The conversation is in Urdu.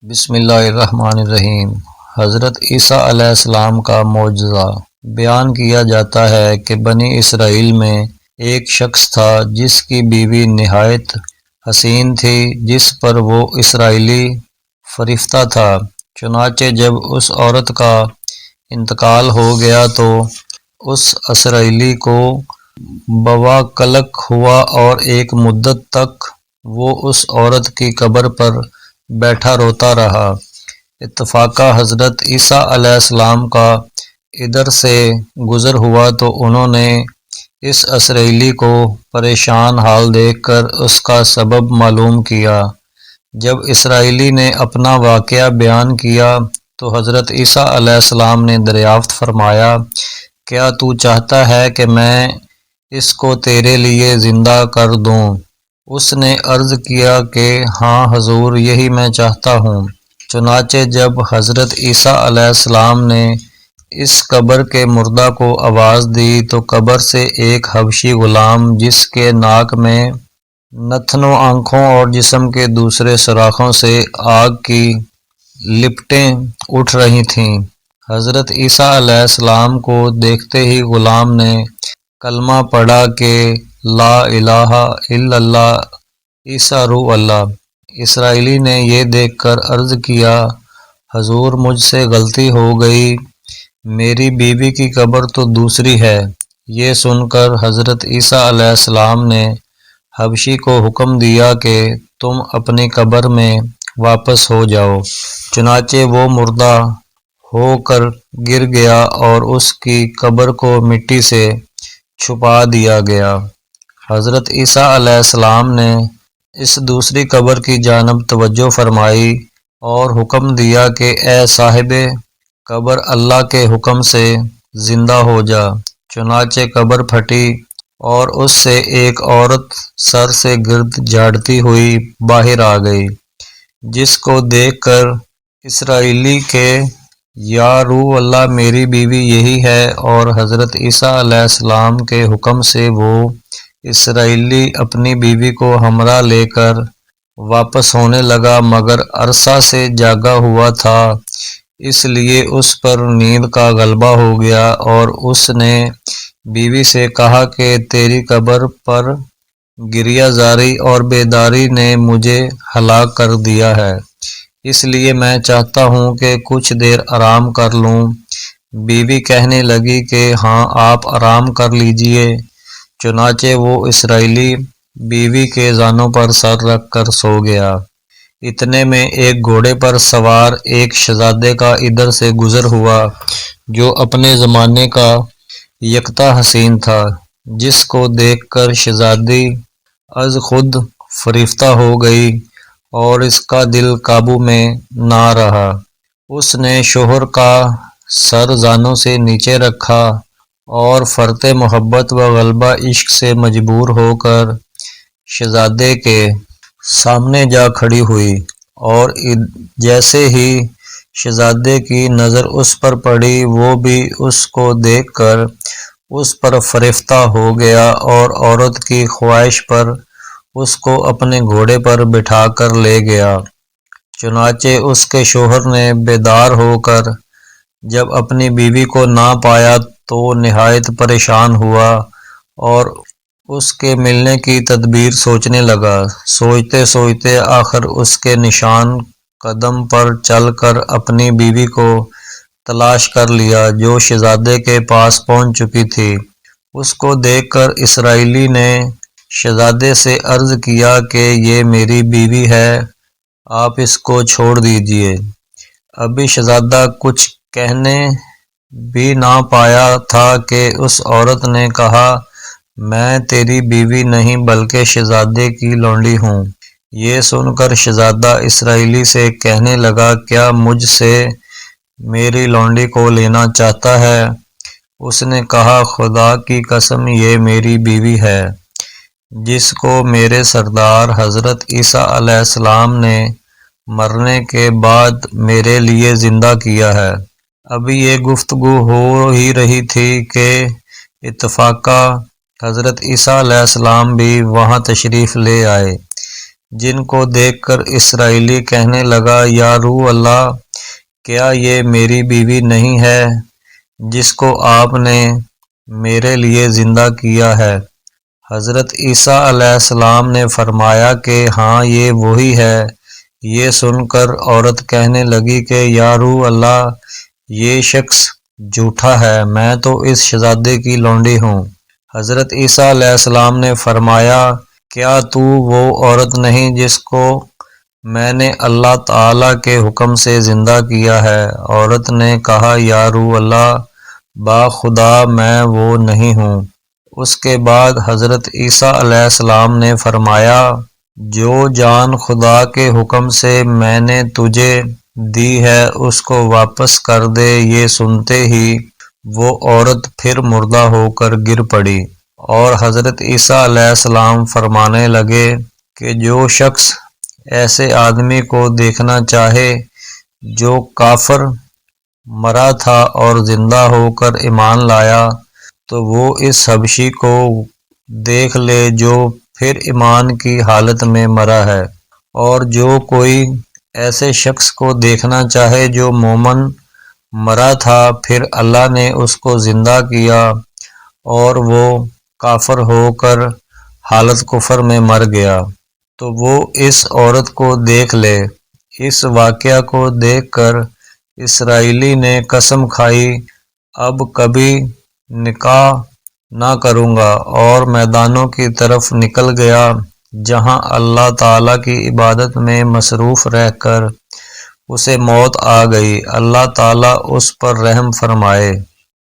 بسم اللہ الرحمن الرحیم۔ حضرت عیسیٰ علیہ السلام کا معجزہ بیان کیا جاتا ہے کہ بنی اسرائیل میں ایک شخص تھا جس کی بیوی نہایت حسین تھی، جس پر وہ اسرائیلی فریفتہ تھا۔ چنانچہ جب اس عورت کا انتقال ہو گیا تو اس اسرائیلی کو بوا قلق ہوا اور ایک مدت تک وہ اس عورت کی قبر پر بیٹھا روتا رہا۔ اتفاقا حضرت عیسیٰ علیہ السلام کا ادھر سے گزر ہوا تو انہوں نے اس اسرائیلی کو پریشان حال دیکھ کر اس کا سبب معلوم کیا۔ جب اسرائیلی نے اپنا واقعہ بیان کیا تو حضرت عیسیٰ علیہ السلام نے دریافت فرمایا، کیا تو چاہتا ہے کہ میں اس کو تیرے لیے زندہ کر دوں؟ اس نے عرض کیا کہ ہاں حضور، یہی میں چاہتا ہوں۔ چنانچہ جب حضرت عیسیٰ علیہ السلام نے اس قبر کے مردہ کو آواز دی تو قبر سے ایک حبشی غلام، جس کے ناک میں نتنوں، آنکھوں اور جسم کے دوسرے سوراخوں سے آگ کی لپٹیں اٹھ رہی تھیں، حضرت عیسیٰ علیہ السلام کو دیکھتے ہی غلام نے کلمہ پڑھا کہ لا الہ الا اللہ عیسیٰ روح اللہ۔ اسرائیلی نے یہ دیکھ کر عرض کیا، حضور مجھ سے غلطی ہو گئی، میری بیوی کی قبر تو دوسری ہے۔ یہ سن کر حضرت عیسیٰ علیہ السلام نے حبشی کو حکم دیا کہ تم اپنی قبر میں واپس ہو جاؤ۔ چنانچہ وہ مردہ ہو کر گر گیا اور اس کی قبر کو مٹی سے چھپا دیا گیا۔ حضرت عیسیٰ علیہ السلام نے اس دوسری قبر کی جانب توجہ فرمائی اور حکم دیا کہ اے صاحب قبر، اللہ کے حکم سے زندہ ہو جا۔ چنانچہ قبر پھٹی اور اس سے ایک عورت سر سے گرد جھاڑتی ہوئی باہر آ گئی، جس کو دیکھ کر اسرائیلی کہ یا روح اللہ، میری بیوی یہی ہے، اور حضرت عیسیٰ علیہ السلام کے حکم سے وہ اسرائیلی اپنی بیوی کو ہمراہ لے کر واپس ہونے لگا، مگر عرصہ سے جاگا ہوا تھا، اس لیے اس پر نیند کا غلبہ ہو گیا، اور اس نے بیوی سے کہا کہ تیری قبر پر گریہ زاری اور بیداری نے مجھے ہلاک کر دیا ہے، اس لیے میں چاہتا ہوں کہ کچھ دیر آرام کر لوں۔ بیوی کہنے لگی کہ ہاں، آپ آرام کر لیجئے۔ چنانچہ وہ اسرائیلی بیوی کے زانوں پر سر رکھ کر سو گیا۔ اتنے میں ایک گھوڑے پر سوار ایک شہزادے کا ادھر سے گزر ہوا، جو اپنے زمانے کا یکتا حسین تھا، جس کو دیکھ کر شہزادی از خود فریفتہ ہو گئی اور اس کا دل قابو میں نہ رہا۔ اس نے شوہر کا سر زانوں سے نیچے رکھا اور فرط محبت و غلبہ عشق سے مجبور ہو کر شہزادے کے سامنے جا کھڑی ہوئی، اور جیسے ہی شہزادے کی نظر اس پر پڑی، وہ بھی اس کو دیکھ کر اس پر فریفتہ ہو گیا اور عورت کی خواہش پر اس کو اپنے گھوڑے پر بٹھا کر لے گیا۔ چنانچہ اس کے شوہر نے بیدار ہو کر جب اپنی بیوی کو نہ پایا تو نہایت پریشان ہوا اور اس کے ملنے کی تدبیر سوچنے لگا۔ سوچتے سوچتے آخر اس کے نشان قدم پر چل کر اپنی بیوی کو تلاش کر لیا، جو شہزادے کے پاس پہنچ چکی تھی۔ اس کو دیکھ کر اسرائیلی نے شہزادے سے عرض کیا کہ یہ میری بیوی ہے، آپ اس کو چھوڑ دیجئے۔ ابھی شہزادہ کچھ کہنے بھی نہ پایا تھا کہ اس عورت نے کہا، میں تیری بیوی نہیں بلکہ شہزادے کی لونڈی ہوں۔ یہ سن کر شہزادہ اسرائیلی سے کہنے لگا، کیا مجھ سے میری لونڈی کو لینا چاہتا ہے؟ اس نے کہا، خدا کی قسم، یہ میری بیوی ہے، جس کو میرے سردار حضرت عیسیٰ علیہ السلام نے مرنے کے بعد میرے لیے زندہ کیا ہے۔ ابھی یہ گفتگو ہو ہی رہی تھی کہ اتفاقا حضرت عیسیٰ علیہ السلام بھی وہاں تشریف لے آئے۔ جن کو دیکھ کر اسرائیلی کہنے لگا، یا روح اللہ، کیا یہ میری بیوی نہیں ہے جس کو آپ نے میرے لیے زندہ کیا ہے؟ حضرت عیسیٰ علیہ السلام نے فرمایا کہ ہاں، یہ وہی ہے۔ یہ سن کر عورت کہنے لگی کہ یا روح اللہ، یہ شخص جھوٹا ہے، میں تو اس شہزادے کی لونڈی ہوں۔ حضرت عیسیٰ علیہ السلام نے فرمایا، کیا تو وہ عورت نہیں جس کو میں نے اللہ تعالیٰ کے حکم سے زندہ کیا ہے؟ عورت نے کہا، یا روح اللہ، باخدا میں وہ نہیں ہوں۔ اس کے بعد حضرت عیسیٰ علیہ السلام نے فرمایا، جو جان خدا کے حکم سے میں نے تجھے دی ہے اس کو واپس کر دے۔ یہ سنتے ہی وہ عورت پھر مردہ ہو کر گر پڑی، اور حضرت عیسیٰ علیہ السلام فرمانے لگے کہ جو شخص ایسے آدمی کو دیکھنا چاہے جو کافر مرا تھا اور زندہ ہو کر ایمان لایا، تو وہ اس حبشی کو دیکھ لے جو پھر ایمان کی حالت میں مرا ہے، اور جو کوئی ایسے شخص کو دیکھنا چاہے جو مومن مرا تھا پھر اللہ نے اس کو زندہ کیا اور وہ کافر ہو کر حالت کفر میں مر گیا، تو وہ اس عورت کو دیکھ لے۔ اس واقعہ کو دیکھ کر اسرائیلی نے قسم کھائی، اب کبھی نکاح نہ کروں گا، اور میدانوں کی طرف نکل گیا جہاں اللہ تعالیٰ کی عبادت میں مصروف رہ کر اسے موت آ گئی۔ اللہ تعالیٰ اس پر رحم فرمائے۔